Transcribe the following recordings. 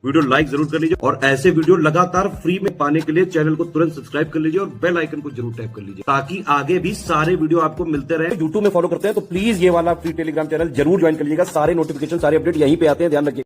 Video like जरूर कर लीजिए और ऐसे वीडियो लगातार फ्री में पाने के लिए चैनल को तुरंत सब्सक्राइब कर लीजिए और बेल आइकन को जरूर टैप कर लीजिए ताकि आगे भी सारे वीडियो आपको मिलते रहे। यूट्यूब में फॉलो करते हैं तो प्लीज ये वाला फ्री टेलीग्राम चैनल जरूर ज्वाइन कर लीजिएगा। सारे नोटिफिकेशन सारे अपडेट यहीं पे आते हैं, ध्यान रखिए।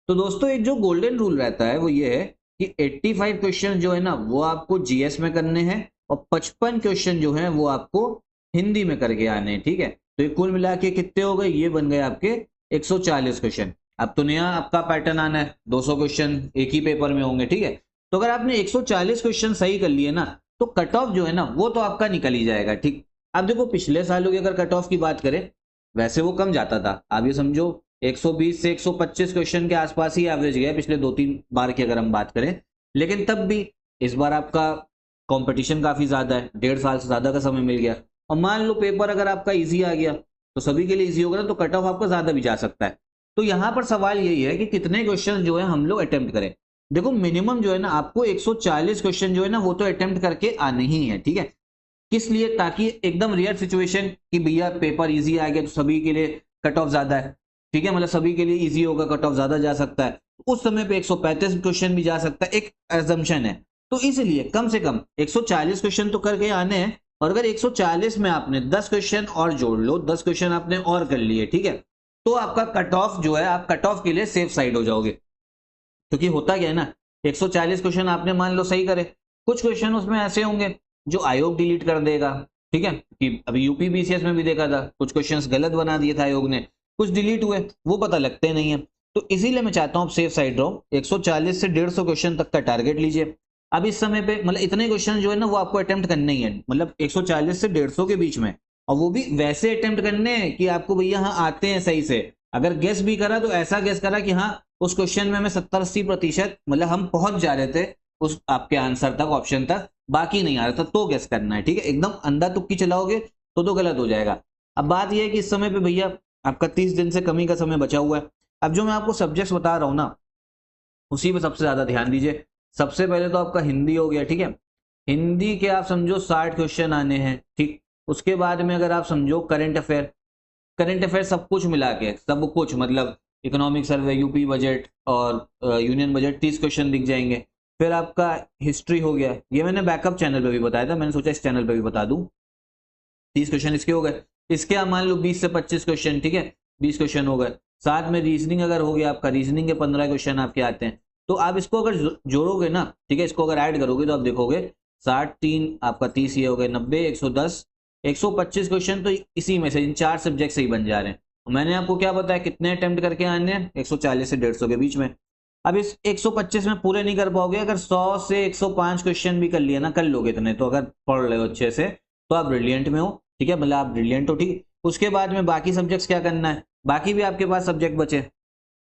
तो दोस्तों एक जो गोल्डन रूल रहता है वो ये है कि 85 क्वेश्चन जो है ना वो आपको जीएस में करने हैं और 55 क्वेश्चन जो है वो आपको हिंदी में करके आने हैं। ठीक है, तो ये कुल मिला के कितने हो गए, ये बन गए आपके 140 क्वेश्चन। अब तो नया आपका पैटर्न आना है, 200 क्वेश्चन एक ही पेपर में होंगे। ठीक है, तो अगर आपने 140 क्वेश्चन सही कर लिए ना तो कट ऑफ जो है ना वो तो आपका निकल ही जाएगा। ठीक, अब देखो पिछले सालों की अगर कट ऑफ की बात करें वैसे वो कम जाता था। आप ये समझो 120 से 125 क्वेश्चन के आसपास ही एवरेज गया पिछले 2-3 बार की अगर हम बात करें। लेकिन तब भी इस बार आपका कंपटीशन काफी ज्यादा है, 1.5 साल से ज्यादा का समय मिल गया। और मान लो पेपर अगर आपका इजी आ गया तो सभी के लिए इजी होगा ना, तो कट ऑफ आपका ज्यादा भी जा सकता है। तो यहाँ पर सवाल यही है कि कितने क्वेश्चन जो है हम लोग अटेम्प्ट करें। देखो मिनिमम जो है ना आपको 140 क्वेश्चन जो है ना वो तो अटेम्प्ट करके आने ही है। ठीक है, किस लिए? ताकि एकदम रेयर सिचुएशन कि भैया पेपर इजी आ गया तो सभी के लिए कट ऑफ ज्यादा है। ठीक है, मतलब सभी के लिए इजी होगा, कट ऑफ ज्यादा जा सकता है, उस समय पे 135 क्वेश्चन भी जा सकता है, एक एजम्पशन है। तो इसलिए कम से कम 140 क्वेश्चन तो करके आने हैं। और अगर 140 में आपने 10 क्वेश्चन और जोड़ लो, 10 क्वेश्चन आपने और कर लिए, ठीक है, तो आपका कट ऑफ जो है, आप कट ऑफ के लिए सेफ साइड हो जाओगे। क्योंकि होता क्या है ना, 140 क्वेश्चन आपने मान लो सही करे, कुछ क्वेश्चन उसमें ऐसे होंगे जो आयोग डिलीट कर देगा। ठीक है, कि अभी यूपी बीसीएस में भी देखा था, कुछ क्वेश्चंस गलत बना दिए था आयोग ने, कुछ डिलीट हुए, वो पता लगते नहीं है। तो इसीलिए मैं चाहता हूं आप सेफ साइड रहो, 140 से 150 क्वेश्चन तक का टारगेट लीजिए। अब इस समय पे मतलब इतने क्वेश्चन जो है ना वो आपको अटेम्प्ट करने ही है, मतलब 140 से 150 के बीच में। और वो भी वैसे अटेम्प्ट करने हैं कि आपको भैया हाँ आते हैं सही से। अगर गेस भी करा तो ऐसा गेस करा कि हाँ उस क्वेश्चन में हमें 70-80% मतलब हम पहुंच जा रहे थे उस आपके आंसर तक, ऑप्शन तक, बाकी नहीं आ रहा था तो गेस करना है। ठीक है, एकदम अंधा तुक्की चलाओगे तो गलत हो जाएगा। अब बात यह है कि इस समय पे भैया आपका 30 दिन से कमी का समय बचा हुआ है। अब जो मैं आपको सब्जेक्ट्स बता रहा हूं ना उसी पे सबसे ज्यादा ध्यान दीजिए। सबसे पहले तो आपका हिंदी हो गया। ठीक है, हिंदी के आप समझो 60 क्वेश्चन आने हैं। ठीक, उसके बाद में अगर आप समझो करंट अफेयर सब कुछ मिला के, सब कुछ मतलब इकोनॉमिक सर्वे, यूपी बजट और यूनियन बजट, 30 क्वेश्चन दिख जाएंगे। फिर आपका हिस्ट्री हो गया, ये मैंने बैकअप चैनल पे भी बताया था, मैंने सोचा इस चैनल पे भी बता दूं। 30 क्वेश्चन इसके हो गए। इसके आप मान लो 20 से 25 क्वेश्चन। ठीक है, 20 क्वेश्चन हो गए। साथ में रीजनिंग अगर हो गया आपका, रीजनिंग के 15 क्वेश्चन आपके आते हैं। तो आप इसको अगर जोड़ोगे ना, ठीक है, इसको अगर ऐड करोगे तो आप देखोगे 60 3 आपका 30, ये हो गए 90, 110, 125 क्वेश्चन तो इसी में से इन 4 सब्जेक्ट से ही बन जा रहे हैं। मैंने आपको क्या बताया कितने अटेम्प्ट करके आने हैं, 140 से 150 के बीच में। अब इस 125 में पूरे नहीं कर पाओगे, अगर 100 से 105 क्वेश्चन भी कर लिया ना, कर लोगे इतने तो, अगर पढ़ रहे हो अच्छे से तो आप ब्रिलियंट में हो। ठीक है, मतलब आप ब्रिलियंट हो। ठीक, उसके बाद में बाकी सब्जेक्ट्स क्या करना है, बाकी भी आपके पास सब्जेक्ट बचे।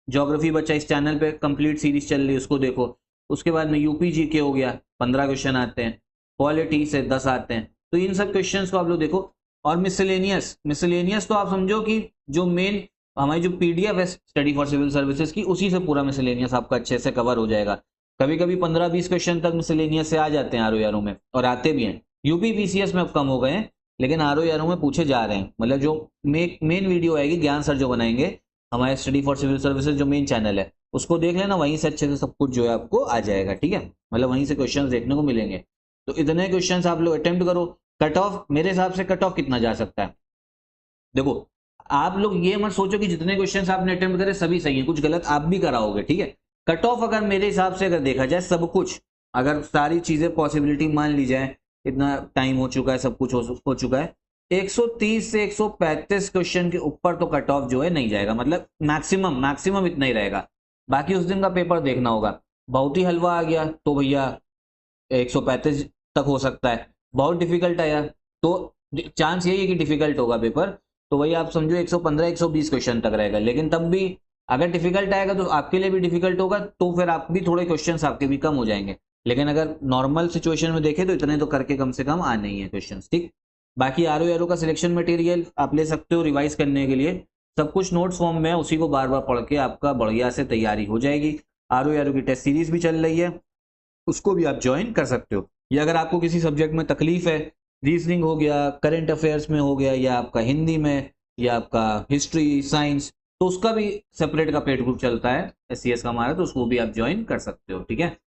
ज्योग्राफी बचा, इस चैनल पे कंप्लीट सीरीज चल रही है, उसको देखो। उसके बाद में यूपी जीके हो गया, 15 क्वेश्चन आते हैं। पॉलिटी से 10 आते हैं। तो इन सब क्वेश्चंस को आप लोग देखो। और मिसलेनियस तो आप समझो कि जो मेन हमारी जो पीडीएफ है स्टडी फॉर सिविल सर्विसेज की, उसी से पूरा मिसलेनियस आपका अच्छे से कवर हो जाएगा। कभी कभी 15-20 क्वेश्चन तक मिसलेनियस से आ जाते हैं आरओ में, और आते भी हैं। यूपी बीसीएस में अब कम हो गए हैं, लेकिन आरओ में पूछे जा रहे हैं। मतलब जो मेन वीडियो आएगी ज्ञान सर जो बनाएंगे हमारे स्टडी फॉर सिविल सर्विसेज जो मेन चैनल है, उसको देख लेना, वहीं से अच्छे से सब कुछ जो है आपको आ जाएगा। ठीक है, मतलब वहीं से क्वेश्चंस देखने को मिलेंगे। तो इतने क्वेश्चंस आप लोग अटेम्प्ट करो। कट ऑफ मेरे हिसाब से कट ऑफ कितना जा सकता है, देखो आप लोग ये मत सोचो कि जितने क्वेश्चंस आपने अटेम्प्ट करे सभी सही है, कुछ गलत आप भी कराओगे। ठीक है, कट ऑफ अगर मेरे हिसाब से अगर देखा जाए सब कुछ, अगर सारी चीजें पॉसिबिलिटी मान ली जाए, इतना टाइम हो चुका है, सब कुछ हो चुका है, 130 से 135 क्वेश्चन के ऊपर तो कट ऑफ जो है नहीं जाएगा, मतलब मैक्सिमम इतना ही रहेगा। बाकी उस दिन का पेपर देखना होगा। बहुत ही हलवा आ गया तो भैया 135 तक हो सकता है। बहुत डिफिकल्ट आया तो चांस यही है कि डिफिकल्ट होगा पेपर, तो वही आप समझो 115 120 क्वेश्चन तक रहेगा। लेकिन तब भी अगर डिफिकल्ट आएगा तो आपके लिए भी डिफिकल्ट होगा, तो फिर आप भी थोड़े क्वेश्चंस आपके भी कम हो जाएंगे। लेकिन अगर नॉर्मल सिचुएशन में देखें तो इतने तो करके कम से कम आने ही है क्वेश्चंस। ठीक, बाकी आरओ का सिलेक्शन मटेरियल आप ले सकते हो रिवाइज करने के लिए, सब कुछ नोट्स फॉर्म में है, उसी को बार बार पढ़ के आपका बढ़िया से तैयारी हो जाएगी। आरओ की टेस्ट सीरीज भी चल रही है, उसको भी आप ज्वाइन कर सकते हो। या अगर आपको किसी सब्जेक्ट में तकलीफ है, रीजनिंग हो गया, करंट अफेयर्स में हो गया, या आपका हिंदी में, या आपका हिस्ट्री साइंस, तो उसका भी सेपरेट का पेड ग्रुप चलता है SCS का हमारा, तो उसको भी आप ज्वाइन कर सकते हो। ठीक है,